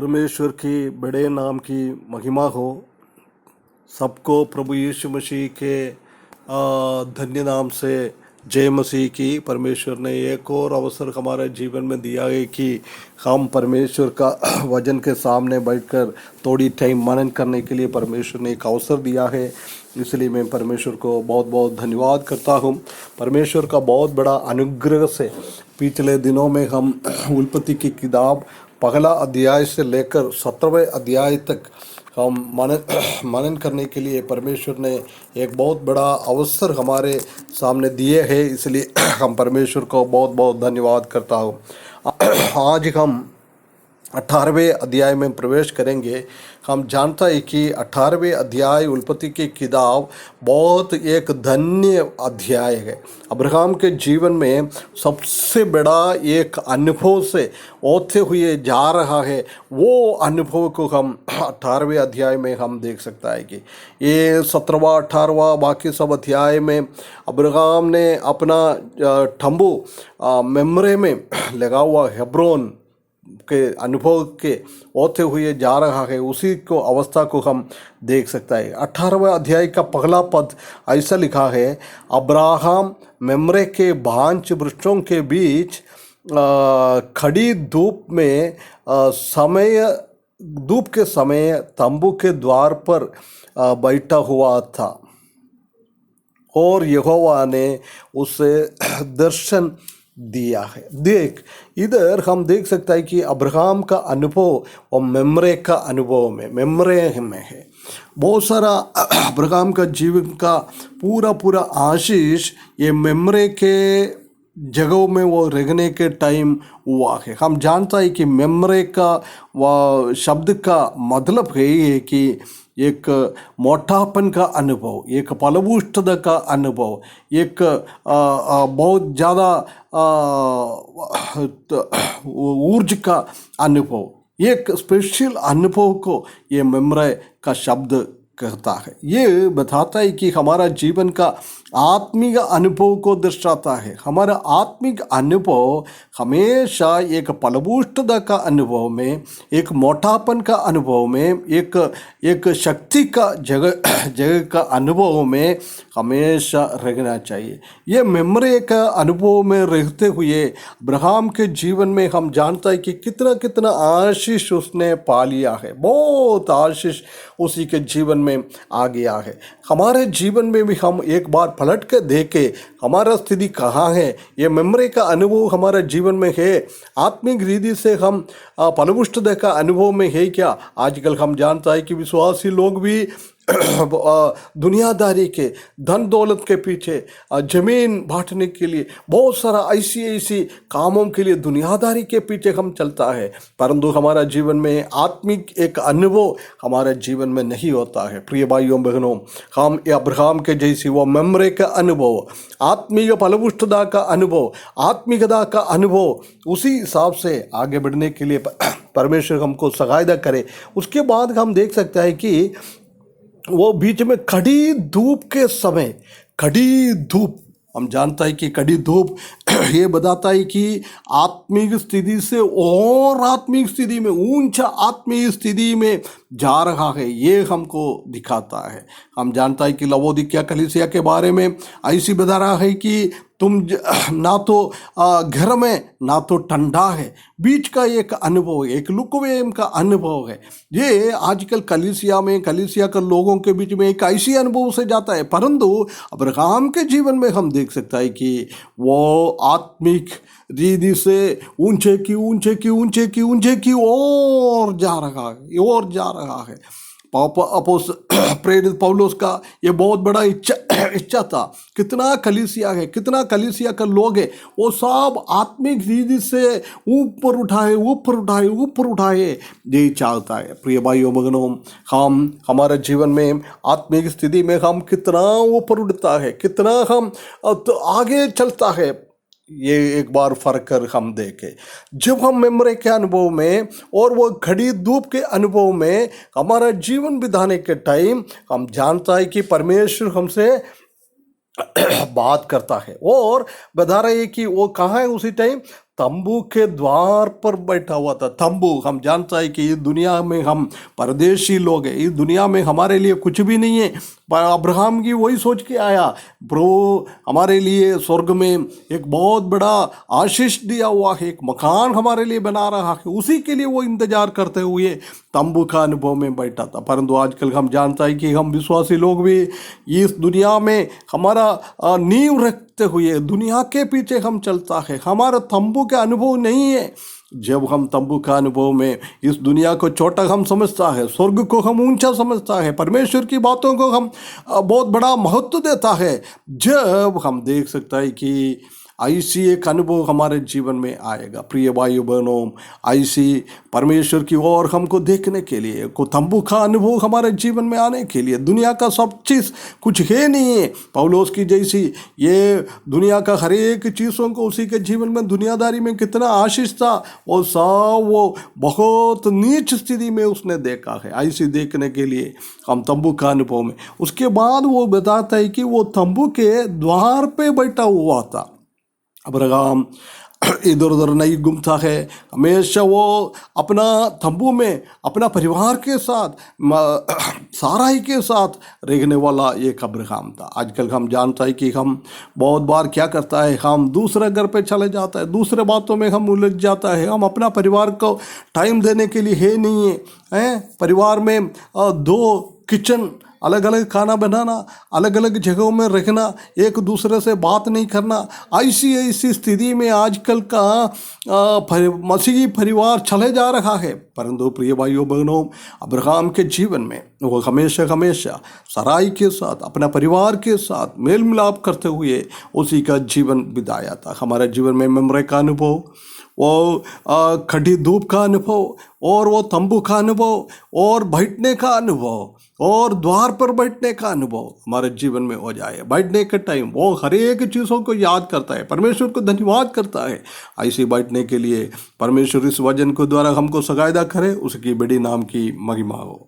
परमेश्वर की बड़े नाम की महिमा हो। सबको प्रभु यीशु मसीह के धन्य नाम से जय मसीह की। परमेश्वर ने एक और अवसर हमारे जीवन में दिया है कि हम परमेश्वर का वचन के सामने बैठकर थोड़ी टाइम मनन करने के लिए परमेश्वर ने एक अवसर दिया है। इसलिए मैं परमेश्वर को बहुत बहुत धन्यवाद करता हूँ। परमेश्वर का बहुत बड़ा अनुग्रह से पिछले दिनों में हम उत्पत्ति की किताब पहला अध्याय से लेकर 17वें अध्याय तक हम मनन करने के लिए परमेश्वर ने एक बहुत बड़ा अवसर हमारे सामने दिए हैं। इसलिए हम परमेश्वर को बहुत बहुत धन्यवाद करता हूँ। आज हम 18वें अध्याय में प्रवेश करेंगे। हम जानता है कि 18वें अध्याय उत्पत्ति की किताब बहुत एक धन्य अध्याय है। अब्राहम के जीवन में सबसे बड़ा एक अनुभव से होते हुए जा रहा है। वो अनुभव को हम 18वें अध्याय में हम देख सकता है कि ये 17वां 18वां बाकी सब अध्याय में अब्राहम ने अपना तंबू मेम्रे में लगा हुआ हेब्रोन के अनुभव के होते हुए जा रहा है। उसी को अवस्था को हम देख सकता है। 18वें अध्याय का पहला पद ऐसा लिखा है, अब्राहम मेम्रे के बांज वृक्षों के बीच खड़ी धूप में धूप के समय तंबू के द्वार पर बैठा हुआ था और यहोवा ने उसे दर्शन दिया है। देख, इधर हम देख सकता है कि अब्राहम का अनुभव और मेम्रे का अनुभव मेम्रे में है। बहुत सारा अब्राहम का जीवन का पूरा आशीष ये मेम्रे के जगहों में वो रहने के टाइम हुआ है। हम जानता है कि मेम्रे का वह शब्द का मतलब है ये कि एक मोटापन का अनुभव, एक फलभूष्टता का अनुभव, एक बहुत ज़्यादा ऊर्जा का अनुभव, एक स्पेशल अनुभव को ये मेम्रे का शब्द कहता है। ये बताता है कि हमारा जीवन का आत्मिक अनुभव को दर्शाता है। हमारा आत्मिक अनुभव हमेशा एक फलभूष्टता का अनुभव में, एक मोटापन का अनुभव में, एक शक्ति का जगह का अनुभव में हमेशा रहना चाहिए। ये मेम्रे का अनुभव में रहते हुए अब्राहम के जीवन में हम जानता है कि कितना आशीष उसने पा लिया है। बहुत आशीष उसी के जीवन में आ गया है। हमारे जीवन में भी हम एक बार पलट के देखे हमारा स्थिति कहाँ है। ये मेम्रे का अनुभव हमारे जीवन में है। आत्मिक रीति से हम फलभूष्टता का अनुभव में है क्या? आजकल हम जानता है कि विश्वासी लोग भी दुनियादारी के धन दौलत के पीछे, जमीन बांटने के लिए, बहुत सारा ऐसी कामों के लिए दुनियादारी के पीछे हम चलता है, परंतु हमारा जीवन में आत्मिक एक अनुभव हमारे जीवन में नहीं होता है। प्रिय भाइयों बहनों, हम अब्राहम के जैसी वो मेम्रे का अनुभव, आत्मिक फलभूष्टता का अनुभव, आत्मिकता का अनुभव उसी हिसाब से आगे बढ़ने के लिए परमेश्वर हमको सहायता करे। उसके बाद हम देख सकते हैं कि वो बीच में खड़ी धूप के समय, खड़ी धूप, हम जानता है कि कड़ी धूप ये बताता है कि आत्मिक स्थिति से और आत्मिक स्थिति में, ऊंचा आत्मिक स्थिति में जा रहा है, ये हमको दिखाता है। हम जानता है कि लवोदिकिया कलीसिया के बारे में ऐसी बता रहा है कि तुम ना तो घर में ना तो ठंडा है, बीच का एक अनुभव, एक लुकवेम का अनुभव है। ये आजकल कलीसिया के लोगों के बीच में एक ऐसी अनुभव से जाता है, परंतु अब्राहम के जीवन में हम देख सकता है कि वो आत्मिक रीति से ऊंचे की ओर जा रहा है। प्रेरित पौलुस का ये बहुत बड़ा इच्छा था। कितना कलीसिया का लोग है, वो सब आत्मिक रीति से ऊपर उठाए यही चाहता है। प्रिय भाइयों बहनों, हमारे जीवन में आत्मिक स्थिति में हम कितना ऊपर उठता है, कितना हम तो आगे चलता है, ये एक बार फर्क कर हम देखें। जब हम मेम्रे के अनुभव में और वो खड़ी धूप के अनुभव में हमारा जीवन बिताने के टाइम हम जानता है कि परमेश्वर हमसे बात करता है और बता रहे हैं कि वो कहाँ है उसी टाइम तंबू के द्वार पर बैठा हुआ था। तंबू, हम जानता है कि इस दुनिया में हम परदेशी लोग हैं, इस दुनिया में हमारे लिए कुछ भी नहीं है। पर अब्राहम की वही सोच के आया, प्रभु हमारे लिए स्वर्ग में एक बहुत बड़ा आशीष दिया हुआ है, एक मकान हमारे लिए बना रहा है, उसी के लिए वो इंतजार करते हुए तंबू का अनुभव में बैठा था। परंतु आजकल हम जानता है कि हम विश्वासी लोग भी इस दुनिया में हमारा नींव रखते हुए दुनिया के पीछे हम चलता है, हमारा तंबू का अनुभव नहीं है। जब हम तंबू का अनुभव में इस दुनिया को छोटा हम समझता है, स्वर्ग को हम ऊंचा समझता है, परमेश्वर की बातों को हम बहुत बड़ा महत्व देता है, जब हम देख सकता है कि ऐसी एक अनुभव हमारे जीवन में आएगा। प्रिय भाइयों बहनों, ऐसी परमेश्वर की ओर हमको देखने के लिए, को तंबू का अनुभव हमारे जीवन में आने के लिए, दुनिया का सब चीज़ कुछ है नहीं है। पौलुस की जैसी ये दुनिया का हर एक चीज़ों को उसी के जीवन में दुनियादारी में कितना आशीष था, वो सब वो बहुत नीच स्थिति में उसने देखा है। ऐसी देखने के लिए हम तंबू का अनुभव में, उसके बाद वो बताता है कि वो तंबू के द्वार पे बैठा हुआ था। अब्राहम इधर उधर नहीं घूमता है, हमेशा वो अपना तंबू में अपना परिवार के साथ साराई के साथ रहने वाला एक अब्राहम था। आजकल हम जानता है कि हम बहुत बार क्या करता है, हम दूसरे घर पे चले जाता है, दूसरे बातों में हम उलझ जाता है, हम अपना परिवार को टाइम देने के लिए है नहीं है। परिवार में दो किचन, अलग अलग खाना बनाना, अलग अलग जगहों में रखना, एक दूसरे से बात नहीं करना, ऐसी स्थिति में आजकल का मसीही परिवार चले जा रहा है। परंतु प्रिय भाइयों बहनों, अब्राहम के जीवन में वो हमेशा हमेशा सराई के साथ अपना परिवार के साथ मेल मिलाप करते हुए उसी का जीवन बिताया था। हमारे जीवन में मेमोरी का अनुभव, वो खड़ी धूप का अनुभव, और वो तंबू का अनुभव, और बैठने का अनुभव, और द्वार पर बैठने का अनुभव हमारे जीवन में हो जाए। बैठने के टाइम वो हर एक चीज़ों को याद करता है, परमेश्वर को धन्यवाद करता है। ऐसे बैठने के लिए परमेश्वर इस वचन को द्वारा हमको सगायदा करे, उसकी बड़ी नाम की महिमा हो।